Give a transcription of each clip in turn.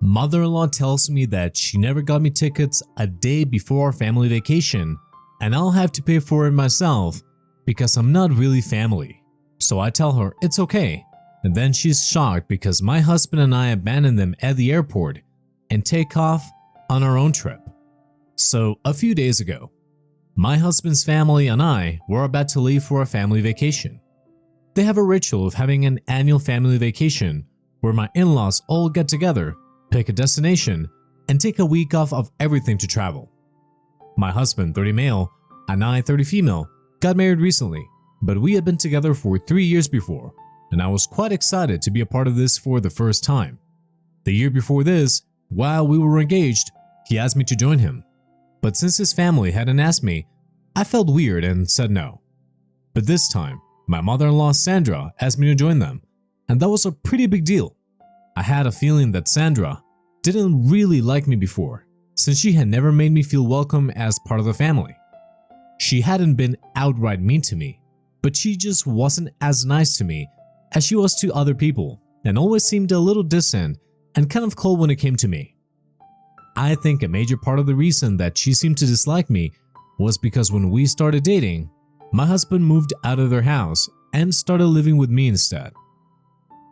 Mother-in-law tells me that she never got me tickets a day before our family vacation and I'll have to pay for it myself because I'm not really family. So I tell her it's okay, and then she's shocked because my husband and I abandon them at the airport and take off on our own trip. So a few days ago, my husband's family and I were about to leave for a family vacation. They have a ritual of having an annual family vacation where my in-laws all get together, pick a destination, and take a week off of everything to travel. My husband, 30 male, and I, 30 female, got married recently, but we had been together for 3 years before, and I was quite excited to be a part of this for the first time. The year before this, while we were engaged, he asked me to join him. But since his family hadn't asked me, I felt weird and said no. But this time, my mother-in-law Sandra asked me to join them, and that was a pretty big deal. I had a feeling that Sandra didn't really like me before, since she had never made me feel welcome as part of the family. She hadn't been outright mean to me, but she just wasn't as nice to me as she was to other people, and always seemed a little distant and kind of cold when it came to me. I think a major part of the reason that she seemed to dislike me was because when we started dating, my husband moved out of their house and started living with me instead.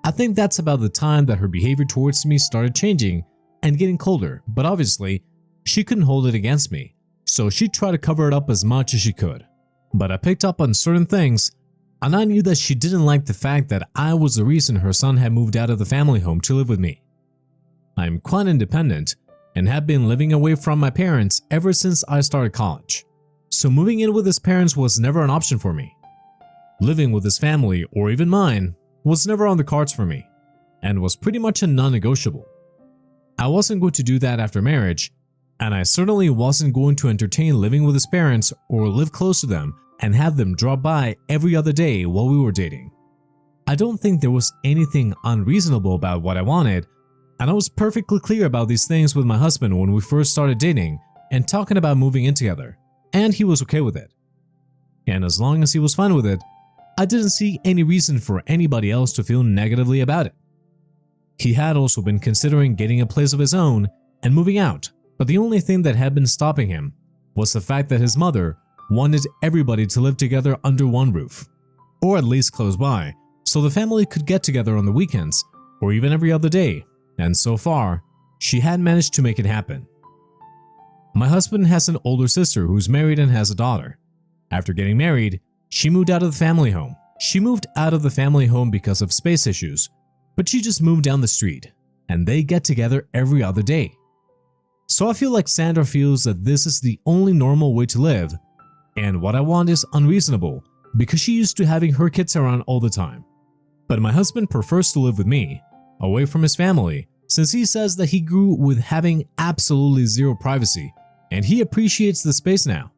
I think that's about the time that her behavior towards me started changing and getting colder, but obviously, she couldn't hold it against me, so she tried to cover it up as much as she could. But I picked up on certain things, and I knew that she didn't like the fact that I was the reason her son had moved out of the family home to live with me. I'm quite independent and have been living away from my parents ever since I started college, so moving in with his parents was never an option for me. Living with his family, or even mine, was never on the cards for me, and was pretty much a non-negotiable. I wasn't going to do that after marriage, and I certainly wasn't going to entertain living with his parents or live close to them and have them drop by every other day while we were dating. I don't think there was anything unreasonable about what I wanted, and I was perfectly clear about these things with my husband when we first started dating and talking about moving in together, and he was okay with it. And as long as he was fine with it, I didn't see any reason for anybody else to feel negatively about it. He had also been considering getting a place of his own and moving out, but the only thing that had been stopping him was the fact that his mother wanted everybody to live together under one roof, or at least close by, so the family could get together on the weekends or even every other day, and so far, she had managed to make it happen. My husband has an older sister who's married and has a daughter. After getting married, she moved out of the family home. She moved out of the family home because of space issues, but she just moved down the street, and they get together every other day. So I feel like Sandra feels that this is the only normal way to live, and what I want is unreasonable because she used to having her kids around all the time. But my husband prefers to live with me, away from his family, since he says that he grew with having absolutely zero privacy, and he appreciates the space now.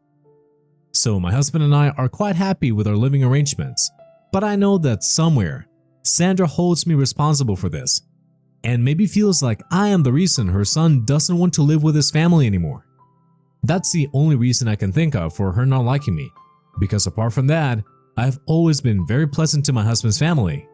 So my husband and I are quite happy with our living arrangements, but I know that somewhere, Sandra holds me responsible for this, and maybe feels like I am the reason her son doesn't want to live with his family anymore. That's the only reason I can think of for her not liking me, because apart from that, I've always been very pleasant to my husband's family,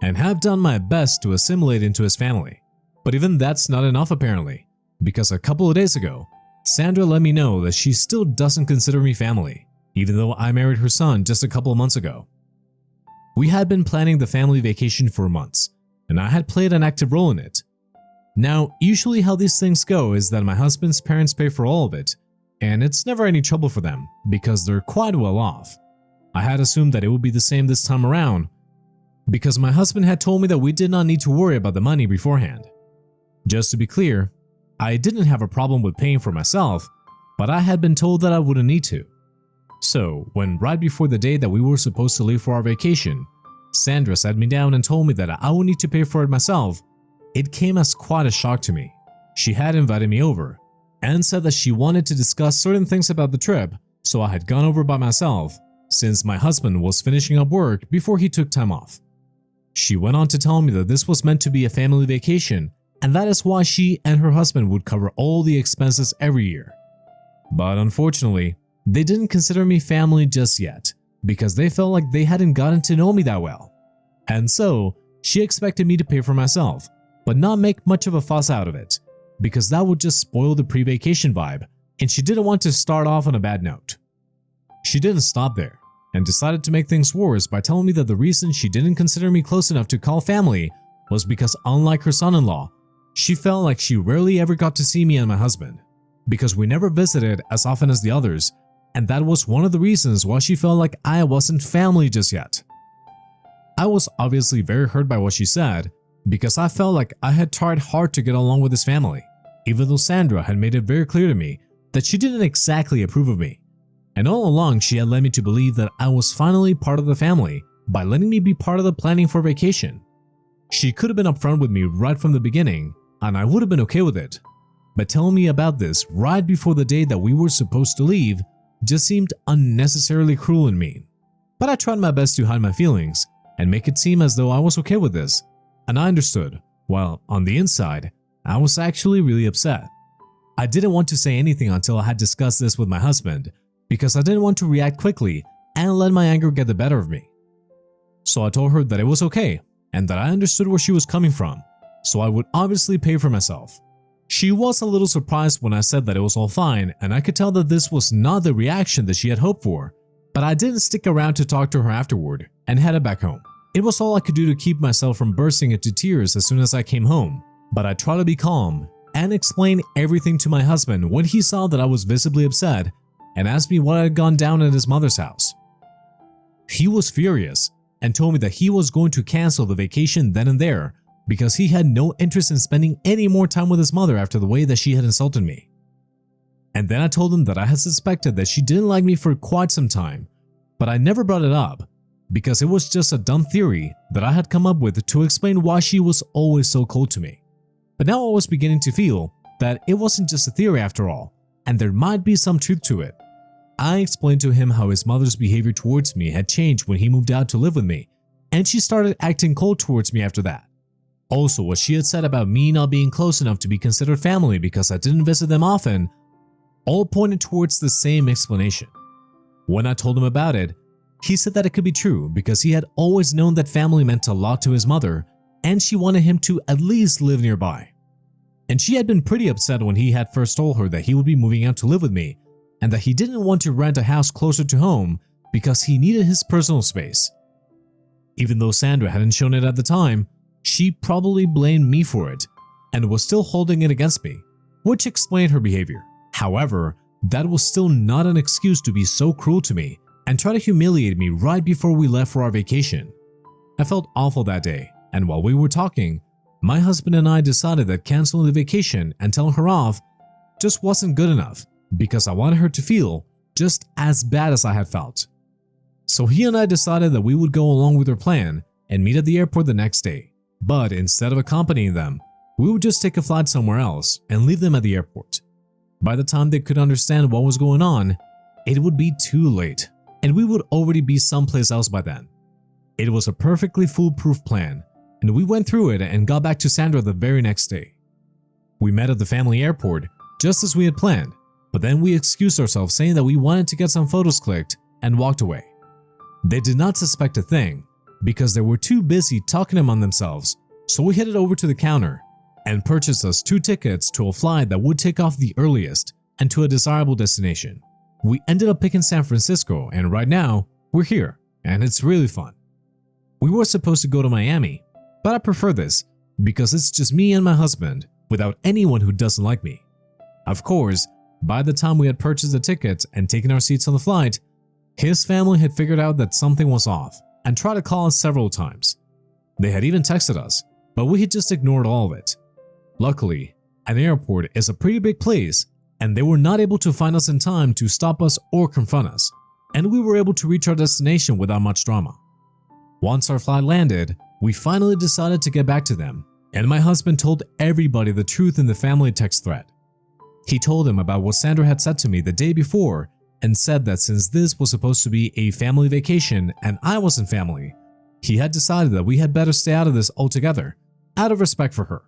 and have done my best to assimilate into his family. But even that's not enough apparently, because a couple of days ago, Sandra let me know that she still doesn't consider me family, even though I married her son just a couple of months ago. We had been planning the family vacation for months, and I had played an active role in it. Now, usually how these things go is that my husband's parents pay for all of it, and it's never any trouble for them because they're quite well off. I had assumed that it would be the same this time around, because my husband had told me that we did not need to worry about the money beforehand. Just to be clear, I didn't have a problem with paying for myself, but I had been told that I wouldn't need to. So, when right before the day that we were supposed to leave for our vacation, Sandra sat me down and told me that I would need to pay for it myself, it came as quite a shock to me. She had invited me over and said that she wanted to discuss certain things about the trip, so I had gone over by myself since my husband was finishing up work before he took time off. She went on to tell me that this was meant to be a family vacation, and that is why she and her husband would cover all the expenses every year. But unfortunately, they didn't consider me family just yet, because they felt like they hadn't gotten to know me that well. And so, she expected me to pay for myself, but not make much of a fuss out of it, because that would just spoil the pre-vacation vibe, and she didn't want to start off on a bad note. She didn't stop there, and decided to make things worse by telling me that the reason she didn't consider me close enough to call family was because, unlike her son-in-law, she felt like she rarely ever got to see me and my husband, because we never visited as often as the others, and that was one of the reasons why she felt like I wasn't family just yet. I was obviously very hurt by what she said, because I felt like I had tried hard to get along with his family, even though Sandra had made it very clear to me that she didn't exactly approve of me. And all along she had led me to believe that I was finally part of the family by letting me be part of the planning for vacation. She could have been upfront with me right from the beginning, and I would have been okay with it. But telling me about this right before the day that we were supposed to leave just seemed unnecessarily cruel and mean. But I tried my best to hide my feelings and make it seem as though I was okay with this, and I understood, while on the inside, I was actually really upset. I didn't want to say anything until I had discussed this with my husband, because I didn't want to react quickly and let my anger get the better of me. So I told her that it was okay and that I understood where she was coming from, so I would obviously pay for myself. She was a little surprised when I said that it was all fine, and I could tell that this was not the reaction that she had hoped for, but I didn't stick around to talk to her afterward and headed back home. It was all I could do to keep myself from bursting into tears as soon as I came home, but I tried to be calm and explain everything to my husband when he saw that I was visibly upset and asked me what had gone down at his mother's house. He was furious and told me that he was going to cancel the vacation then and there because he had no interest in spending any more time with his mother after the way that she had insulted me. And then I told him that I had suspected that she didn't like me for quite some time, but I never brought it up because it was just a dumb theory that I had come up with to explain why she was always so cold to me. But now I was beginning to feel that it wasn't just a theory after all, and there might be some truth to it. I explained to him how his mother's behavior towards me had changed when he moved out to live with me, and she started acting cold towards me after that. Also, what she had said about me not being close enough to be considered family because I didn't visit them often, all pointed towards the same explanation. When I told him about it, he said that it could be true because he had always known that family meant a lot to his mother, and she wanted him to at least live nearby. And she had been pretty upset when he had first told her that he would be moving out to live with me, and that he didn't want to rent a house closer to home because he needed his personal space. Even though Sandra hadn't shown it at the time, she probably blamed me for it and was still holding it against me, which explained her behavior. However, that was still not an excuse to be so cruel to me and try to humiliate me right before we left for our vacation. I felt awful that day, and while we were talking, my husband and I decided that canceling the vacation and telling her off just wasn't good enough because I wanted her to feel just as bad as I had felt. So he and I decided that we would go along with our plan and meet at the airport the next day. But instead of accompanying them, we would just take a flight somewhere else and leave them at the airport. By the time they could understand what was going on, it would be too late, and we would already be someplace else by then. It was a perfectly foolproof plan, and we went through it and got back to Sandra the very next day. We met at the family airport just as we had planned, but then we excused ourselves saying that we wanted to get some photos clicked and walked away. They did not suspect a thing because they were too busy talking among themselves, so we headed over to the counter and purchased us 2 tickets to a flight that would take off the earliest and to a desirable destination. We ended up picking San Francisco, and right now, we're here, and it's really fun. We were supposed to go to Miami, but I prefer this because it's just me and my husband without anyone who doesn't like me. Of course, by the time we had purchased the tickets and taken our seats on the flight, his family had figured out that something was off and tried to call us several times. They had even texted us, but we had just ignored all of it. Luckily, an airport is a pretty big place, and they were not able to find us in time to stop us or confront us, and we were able to reach our destination without much drama. Once our flight landed, we finally decided to get back to them, and my husband told everybody the truth in the family text thread. He told them about what Sandra had said to me the day before and said that since this was supposed to be a family vacation and I wasn't family, he had decided that we had better stay out of this altogether, out of respect for her.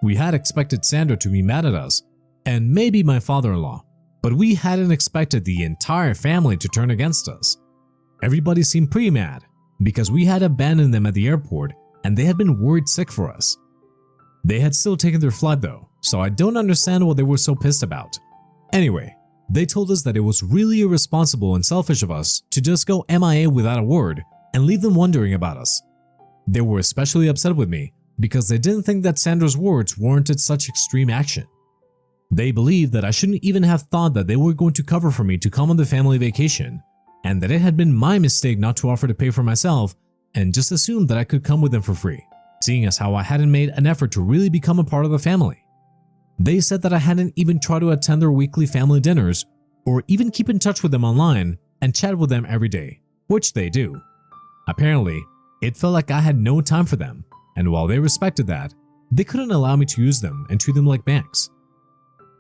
We had expected Sandra to be mad at us, and maybe my father-in-law, but we hadn't expected the entire family to turn against us. Everybody seemed pretty mad because we had abandoned them at the airport and they had been worried sick for us. They had still taken their flight though, so I don't understand what they were so pissed about. Anyway, they told us that it was really irresponsible and selfish of us to just go MIA without a word and leave them wondering about us. They were especially upset with me because they didn't think that Sandra's words warranted such extreme action. They believed that I shouldn't even have thought that they were going to cover for me to come on the family vacation, and that it had been my mistake not to offer to pay for myself and just assumed that I could come with them for free, seeing as how I hadn't made an effort to really become a part of the family. They said that I hadn't even tried to attend their weekly family dinners or even keep in touch with them online and chat with them every day, which they do. Apparently, it felt like I had no time for them, and while they respected that, they couldn't allow me to use them and treat them like banks.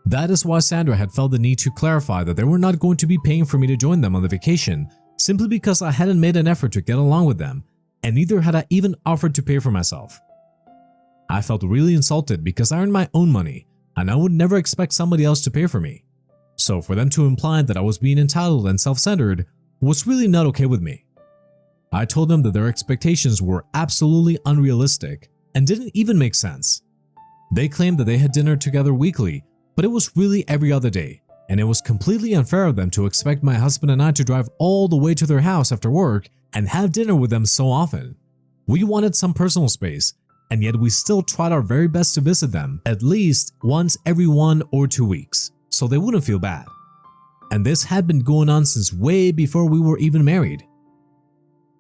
That is why Sandra had felt the need to clarify that they were not going to be paying for me to join them on the vacation simply because I hadn't made an effort to get along with them, and neither had I even offered to pay for myself. I felt really insulted because I earned my own money and I would never expect somebody else to pay for me. So for them to imply that I was being entitled and self-centered was really not okay with me. I told them that their expectations were absolutely unrealistic and didn't even make sense. They claimed that they had dinner together weekly, but it was really every other day, and it was completely unfair of them to expect my husband and I to drive all the way to their house after work and have dinner with them so often. We wanted some personal space, and yet we still tried our very best to visit them at least once every 1 or 2 weeks, so they wouldn't feel bad. And this had been going on since way before we were even married.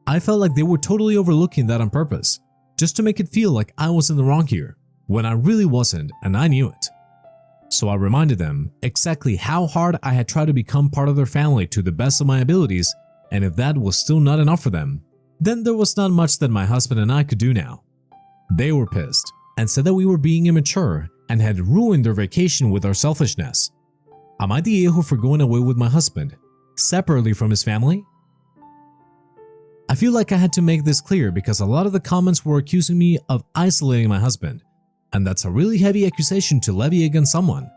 I felt like they were totally overlooking that on purpose, just to make it feel like I was in the wrong here, when I really wasn't, and I knew it. So I reminded them exactly how hard I had tried to become part of their family to the best of my abilities, and if that was still not enough for them, then there was not much that my husband and I could do now. They were pissed and said that we were being immature and had ruined their vacation with our selfishness. Am I the a-hole for going away with my husband, separately from his family? I feel like I had to make this clear because a lot of the comments were accusing me of isolating my husband, and that's a really heavy accusation to levy against someone.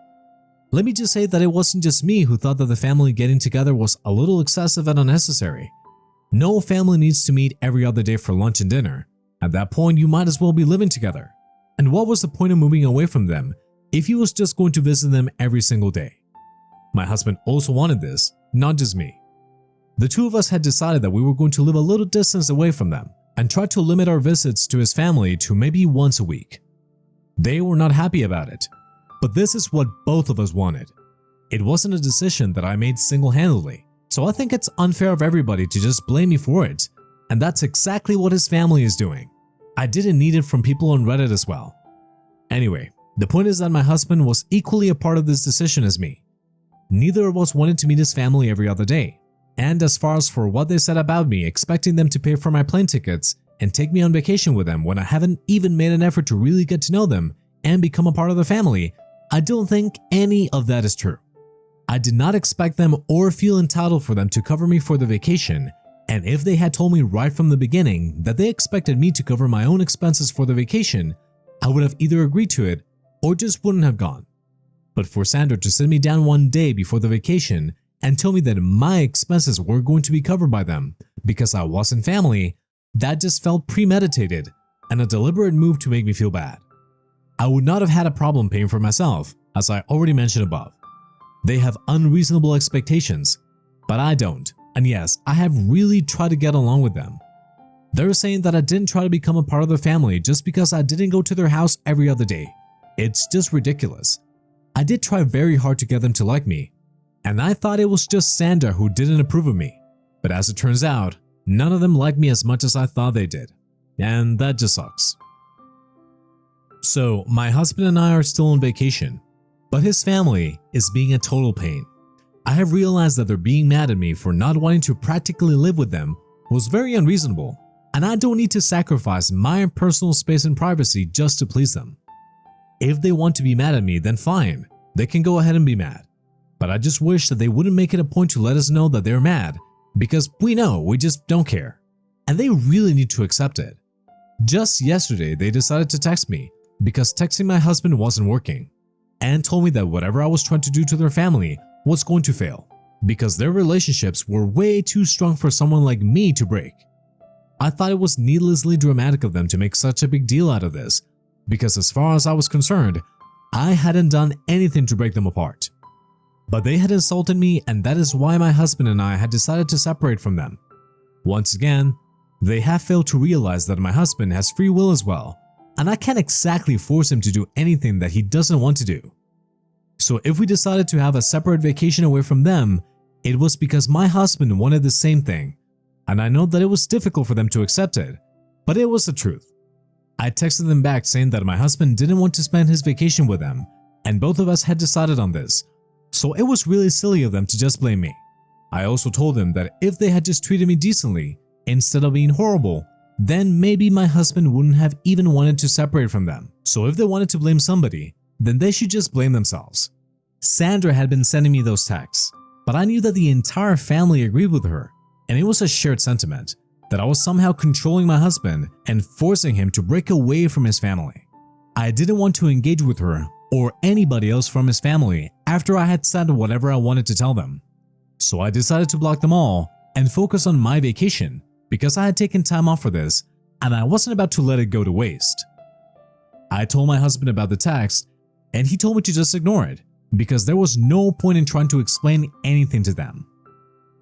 Let me just say that it wasn't just me who thought that the family getting together was a little excessive and unnecessary. No family needs to meet every other day for lunch and dinner. At that point, you might as well be living together. And what was the point of moving away from them if he was just going to visit them every single day? My husband also wanted this, not just me. The two of us had decided that we were going to live a little distance away from them and try to limit our visits to his family to maybe once a week. They were not happy about it, but this is what both of us wanted. It wasn't a decision that I made single-handedly, so I think it's unfair of everybody to just blame me for it, and that's exactly what his family is doing. I didn't need it from people on Reddit as well. Anyway, the point is that my husband was equally a part of this decision as me. Neither of us wanted to meet his family every other day, and as far as for what they said about me expecting them to pay for my plane tickets and take me on vacation with them when I haven't even made an effort to really get to know them and become a part of the family, I don't think any of that is true. I did not expect them or feel entitled for them to cover me for the vacation, and if they had told me right from the beginning that they expected me to cover my own expenses for the vacation, I would have either agreed to it or just wouldn't have gone. But for Sandra to sit me down one day before the vacation and tell me that my expenses were going to be covered by them because I wasn't family, that just felt premeditated and a deliberate move to make me feel bad. I would not have had a problem paying for myself, as I already mentioned above. They have unreasonable expectations, but I don't, and yes, I have really tried to get along with them. They're saying that I didn't try to become a part of their family just because I didn't go to their house every other day. It's just ridiculous. I did try very hard to get them to like me, and I thought it was just Sandra who didn't approve of me, but as it turns out, none of them liked me as much as I thought they did, and that just sucks. So my husband and I are still on vacation, but his family is being a total pain. I have realized that they're being mad at me for not wanting to practically live with them was very unreasonable, and I don't need to sacrifice my personal space and privacy just to please them. If they want to be mad at me, then fine, they can go ahead and be mad. But I just wish that they wouldn't make it a point to let us know that they're mad, because we know we just don't care. And they really need to accept it. Just yesterday, they decided to text me because texting my husband wasn't working, and told me that whatever I was trying to do to their family was going to fail because their relationships were way too strong for someone like me to break. I thought it was needlessly dramatic of them to make such a big deal out of this, because as far as I was concerned, I hadn't done anything to break them apart. But they had insulted me, and that is why my husband and I had decided to separate from them. Once again, they have failed to realize that my husband has free will as well, and I can't exactly force him to do anything that he doesn't want to do. So if we decided to have a separate vacation away from them, it was because my husband wanted the same thing, and I know that it was difficult for them to accept it, but it was the truth. I texted them back saying that my husband didn't want to spend his vacation with them, and both of us had decided on this, so it was really silly of them to just blame me. I also told them that if they had just treated me decently, instead of being horrible, then maybe my husband wouldn't have even wanted to separate from them. So if they wanted to blame somebody, then they should just blame themselves. Sandra had been sending me those texts, but I knew that the entire family agreed with her, and it was a shared sentiment that I was somehow controlling my husband and forcing him to break away from his family. I didn't want to engage with her or anybody else from his family after I had said whatever I wanted to tell them. So I decided to block them all and focus on my vacation because I had taken time off for this and I wasn't about to let it go to waste. I told my husband about the text and he told me to just ignore it because there was no point in trying to explain anything to them.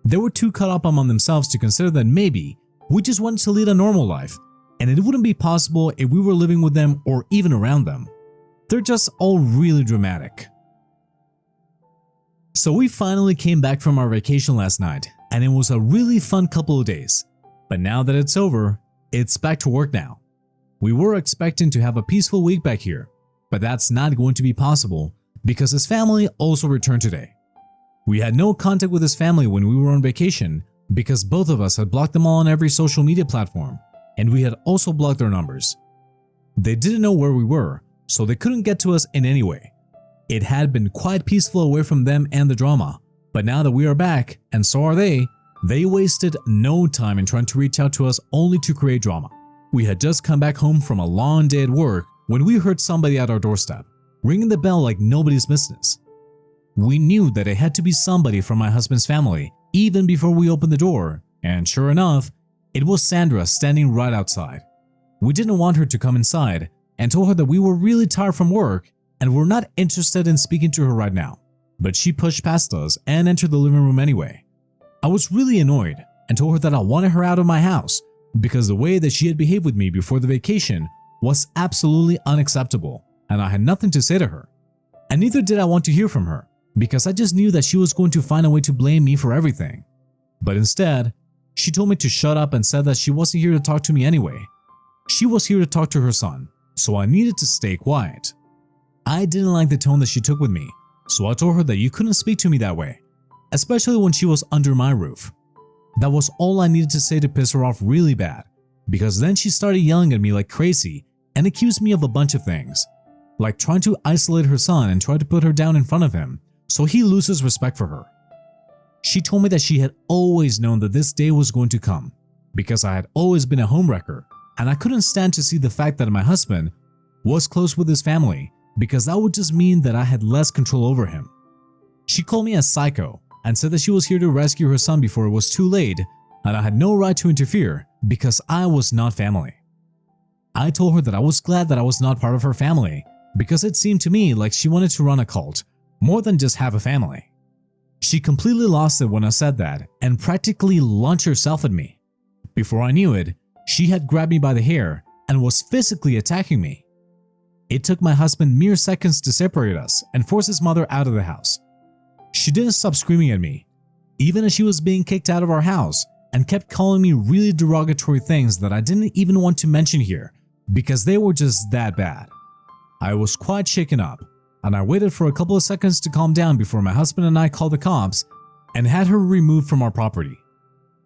They were too caught up among themselves to consider that maybe we just wanted to lead a normal life and it wouldn't be possible if we were living with them or even around them. They're just all really dramatic. So we finally came back from our vacation last night and it was a really fun couple of days. But now that it's over, it's back to work now. We were expecting to have a peaceful week back here, but that's not going to be possible because his family also returned today. We had no contact with his family when we were on vacation because both of us had blocked them all on every social media platform, and we had also blocked their numbers. They didn't know where we were, so they couldn't get to us in any way. It had been quite peaceful away from them and the drama, but now that we are back, and so are they wasted no time in trying to reach out to us only to create drama. We had just come back home from a long day at work when we heard somebody at our doorstep, ringing the bell like nobody's business. We knew that it had to be somebody from my husband's family even before we opened the door, and sure enough, it was Sandra standing right outside. We didn't want her to come inside and told her that we were really tired from work and were not interested in speaking to her right now, but she pushed past us and entered the living room anyway. I was really annoyed and told her that I wanted her out of my house because the way that she had behaved with me before the vacation was absolutely unacceptable and I had nothing to say to her. And neither did I want to hear from her because I just knew that she was going to find a way to blame me for everything. But instead, she told me to shut up and said that she wasn't here to talk to me anyway. She was here to talk to her son, so I needed to stay quiet. I didn't like the tone that she took with me, so I told her that you couldn't speak to me that way, especially when she was under my roof. That was all I needed to say to piss her off really bad, because then she started yelling at me like crazy and accused me of a bunch of things, like trying to isolate her son and try to put her down in front of him so he loses respect for her. She told me that she had always known that this day was going to come because I had always been a homewrecker and I couldn't stand to see the fact that my husband was close with his family because that would just mean that I had less control over him. She called me a psycho and said that she was here to rescue her son before it was too late and I had no right to interfere because I was not family. I told her that I was glad that I was not part of her family because it seemed to me like she wanted to run a cult more than just have a family. She completely lost it when I said that and practically launched herself at me. Before I knew it, she had grabbed me by the hair and was physically attacking me. It took my husband mere seconds to separate us and force his mother out of the house. She didn't stop screaming at me, even as she was being kicked out of our house, and kept calling me really derogatory things that I didn't even want to mention here because they were just that bad. I was quite shaken up, and I waited for a couple of seconds to calm down before my husband and I called the cops and had her removed from our property.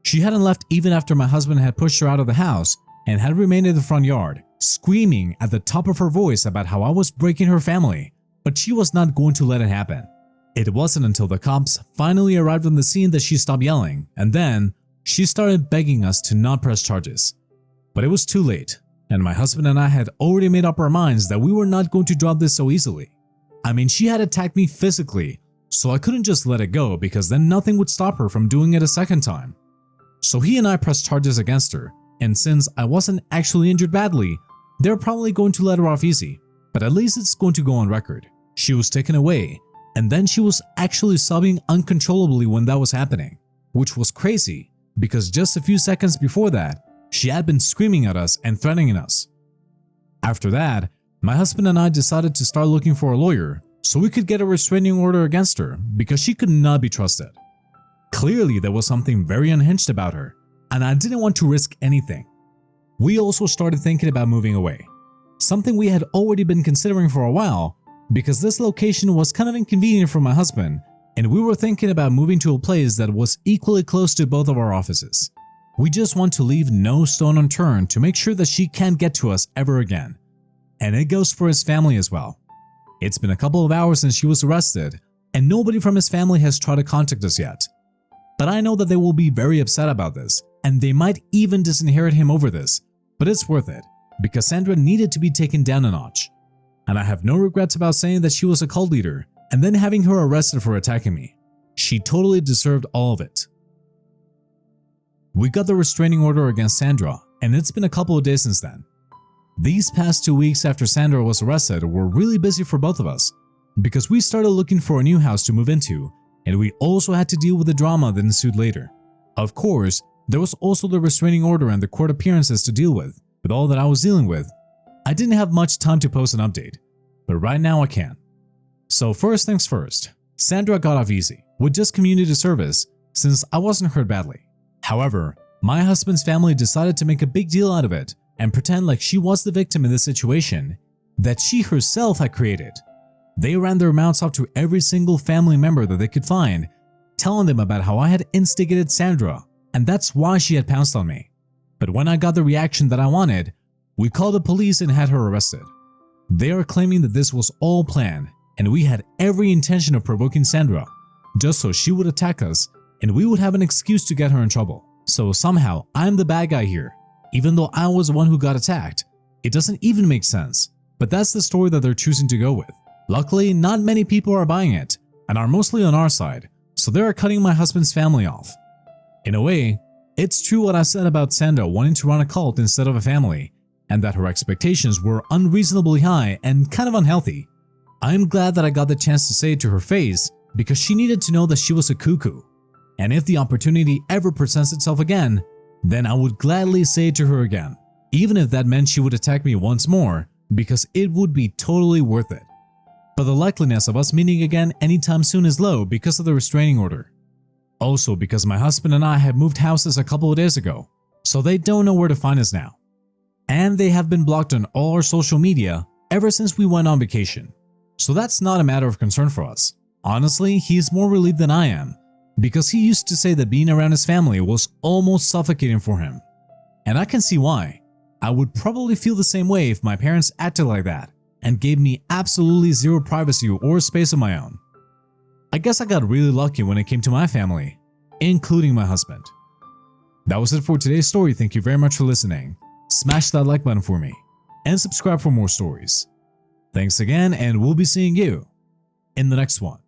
She hadn't left even after my husband had pushed her out of the house and had remained in the front yard, screaming at the top of her voice about how I was breaking her family, but she was not going to let it happen. It wasn't until the cops finally arrived on the scene that she stopped yelling, and then she started begging us to not press charges. But it was too late, and my husband and I had already made up our minds that we were not going to drop this so easily. I mean, she had attacked me physically, so I couldn't just let it go because then nothing would stop her from doing it a second time. So he and I pressed charges against her, and since I wasn't actually injured badly, they're probably going to let her off easy, but at least it's going to go on record. She was taken away, and then she was actually sobbing uncontrollably when that was happening, which was crazy because just a few seconds before that, she had been screaming at us and threatening us. After that, my husband and I decided to start looking for a lawyer so we could get a restraining order against her because she could not be trusted. Clearly, there was something very unhinged about her, and I didn't want to risk anything. We also started thinking about moving away, something we had already been considering for a while because this location was kind of inconvenient for my husband, and we were thinking about moving to a place that was equally close to both of our offices. We just want to leave no stone unturned to make sure that she can't get to us ever again. And it goes for his family as well. It's been a couple of hours since she was arrested, and nobody from his family has tried to contact us yet. But I know that they will be very upset about this, and they might even disinherit him over this, but it's worth it, because Sandra needed to be taken down a notch. And I have no regrets about saying that she was a cult leader, and then having her arrested for attacking me. She totally deserved all of it. We got the restraining order against Sandra, and it's been a couple of days since then. These past 2 weeks after Sandra was arrested were really busy for both of us, because we started looking for a new house to move into, and we also had to deal with the drama that ensued later. Of course, there was also the restraining order and the court appearances to deal with all that I was dealing with. I didn't have much time to post an update, but right now I can. So first things first, Sandra got off easy with just community service since I wasn't hurt badly. However, my husband's family decided to make a big deal out of it and pretend like she was the victim in this situation that she herself had created. They ran their mouths off to every single family member that they could find, telling them about how I had instigated Sandra and that's why she had pounced on me. But when I got the reaction that I wanted, we called the police and had her arrested. They are claiming that this was all planned and we had every intention of provoking Sandra just so she would attack us and we would have an excuse to get her in trouble. So somehow I'm the bad guy here, even though I was the one who got attacked. It doesn't even make sense, but that's the story that they're choosing to go with. Luckily, not many people are buying it and are mostly on our side, so they are cutting my husband's family off. In a way, it's true what I said about Sandra wanting to run a cult instead of a family, and that her expectations were unreasonably high and kind of unhealthy. I'm glad that I got the chance to say it to her face because she needed to know that she was a cuckoo. And if the opportunity ever presents itself again, then I would gladly say it to her again, even if that meant she would attack me once more, because it would be totally worth it. But the likeliness of us meeting again anytime soon is low because of the restraining order. Also because my husband and I have moved houses a couple of days ago, so they don't know where to find us now. And they have been blocked on all our social media ever since we went on vacation. So that's not a matter of concern for us. Honestly, he is more relieved than I am, because he used to say that being around his family was almost suffocating for him. And I can see why. I would probably feel the same way if my parents acted like that and gave me absolutely zero privacy or space of my own. I guess I got really lucky when it came to my family, including my husband. That was it for today's story. Thank you very much for listening. Smash that like button for me and subscribe for more stories. Thanks again, and we'll be seeing you in the next one.